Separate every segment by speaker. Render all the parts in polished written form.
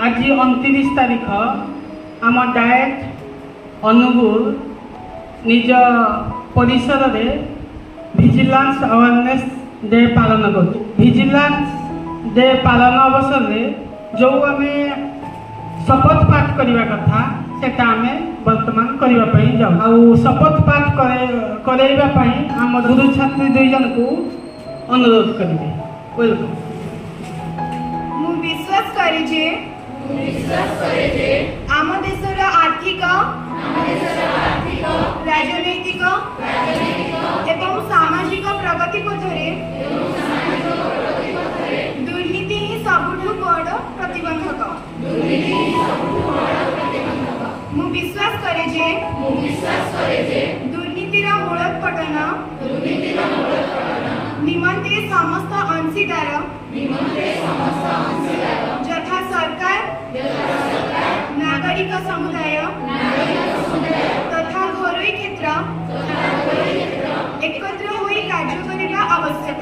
Speaker 1: आज 29 तारीख आम डायट अनुगुल निज परिसर रे विजिलेंस अवेयरनेस डे पालन कर। विजिलेंस डे पालन अवसर में जो आम शपथ पाठ करने कथा सेटा आम वर्तमान करने जाऊ। शपथ पाठ करवाई आम गुरु छात्री 2 जन को अनुरोध करेंगे। वेलकम।
Speaker 2: मु विश्वास करे जे आम देशर आर्थिक राजनैतिक एवं सामाजिक प्रगति पथरे दुर्नीति ही सबुठु बड़ प्रतिबंधक। मु विश्वास करे जे दुर्नीतिर मूलोत्पाटन निमंते समस्त अंशीदार यथा सरकार नागरिक समुदाय तथा घरोई क्षेत्र एकत्र होई कार्य करिबा आवश्यक।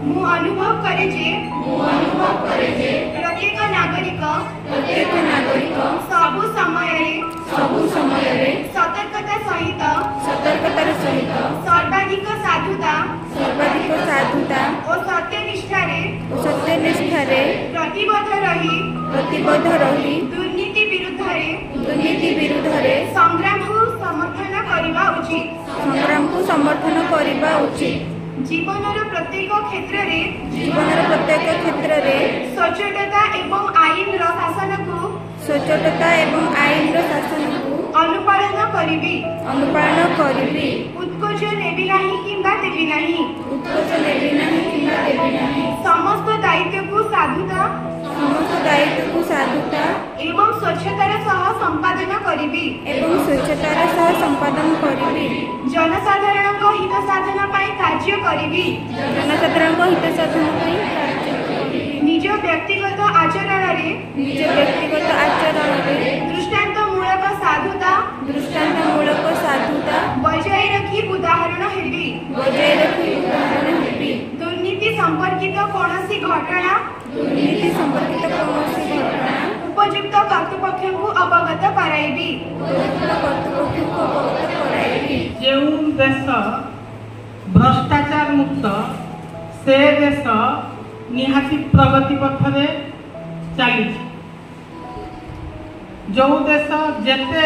Speaker 2: मु अनुभव करे जे प्रत्येक नागरिक सबु समय सतर्कतार सहित सर्वाधिक साधुता और सत्यनिष्ठारे प्रतिबद्ध रही दुर्नीति विरुद्धरे संग्राम को समर्थन करबा उचित। जीवनर प्रत्येक क्षेत्र रे सचेतनता एवं आईन शासन को अनुपालन करिबी। उत्कोच नेबी नाही किंबा देबी नाही। समस्त दायित्व को साधुता एवं स्वच्छतार सह संपादन करिबी। जनसाधारण को हित साधन पाई कार्य करिबी। निज व्यक्तिगत आचरण रे दृष्टांतमूलक बजाय रखी उदाहरण हेबी। दुर्नीति संपर्कित कोनोसी घटना उपयुक्त कर्तृपक्ष को अवगत कराइबी।
Speaker 1: जो देश भ्रष्टाचार मुक्त से देश निहाती प्रगति पथरे चली। जो देश जेते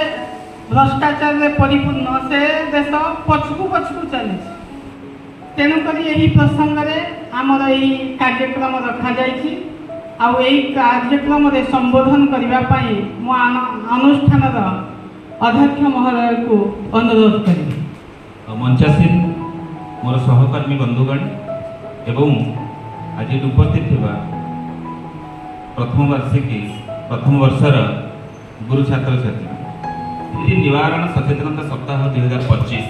Speaker 1: भ्रष्टाचार में परिपूर्ण से देश पछकू चली। तेणुक यही प्रसंग में आमर यही कार्यक्रम रखा जाइछि। आउ यही कार्यक्रम में संबोधन करने मो अनुष्ठान अध्यक्ष महोदय को अनुरोध करी।
Speaker 3: मंचासीन मोर सहकर्मी बंधुगण एवं आज उपस्थित थिबा प्रथम वर्षर गुरु छात्र छात्री निवारण सचेतनता सप्ताह 2025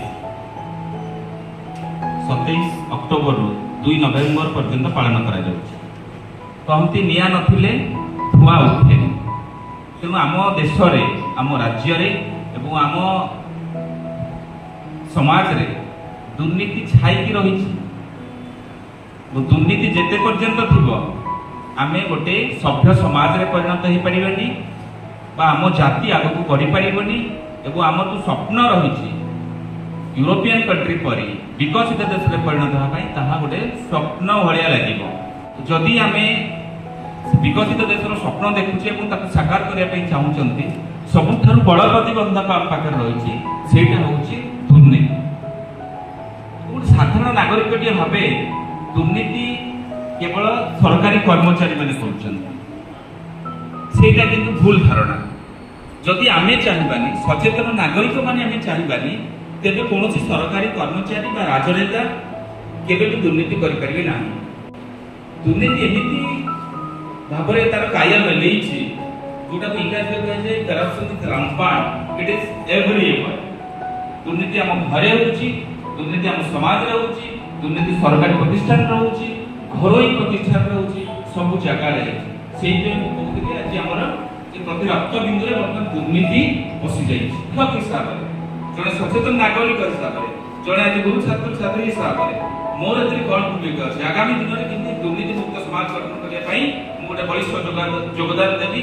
Speaker 3: 27 अक्टोबर 2 नवेम्बर पर्यंत पालन करा जाउछि। कहती निया नथिले धुआ उठे। तेणु आम देश आम राज्य एवं आम समाज रे दुर्नीति छाई रही। दुर्नीति जेते पर्यंत थिबो आमे गोटे सभ्य समाज रे परिणत हो पारिबानी बा आम जाति आगु को बढ़ी पारिबनी। एवं आम तो स्वप्न रही यूरोपियन कंट्री परी विकसित देश में परिणत होगा ताहा गोटे स्वप्न भाया लगे। जदि आमे विकसित देशर स्वप्न देखुचे और साकार करने चाहूँगी सबुठ बड़ प्रतिबंधक आम पाखे रही से दुर्नीति। साधारण नागरिक भावे दुर्नीति केवल सरकारी कर्मचारी मैंने करटा किंतु भूल धारणा। जदि आमे चाहिबानी सचेतन नागरिक माने आमे चाहिबानी तेबे कौन सरकारी कर्मचारी बा राजनेता केबे भी दुर्नीति करि परिबे नाही। दुर्नीति एमिति भाबरे तार कायम लेइछि जोटा को इंग्लिश में कहे जाय corruption is rampant. It is everywhere. दुर्नीति हम घरे होछि, दुर्नीति हम समाज रे होछि, दुर्नीति सरकारी प्रतिष्ठान रे होछि, घरोई प्रतिष्ठान रे होछि, सब जगह रे। सेही जे कहते आज हमर प्रति रक्त बिंदु रे वर्तमान दुर्नीति बसी जाइछि। ठीक हिसाब रे जने सचेतन नागरिक हिसाब रे जने आज गुरु छात्र छात्री हिसाब रे मोर एतरी कोन भूमिका अछि आगामी दिन रे किंतु दुर्नीति मुक्त समाज गठन करिया पई गोटे बलिष्ठ योगदान देवी।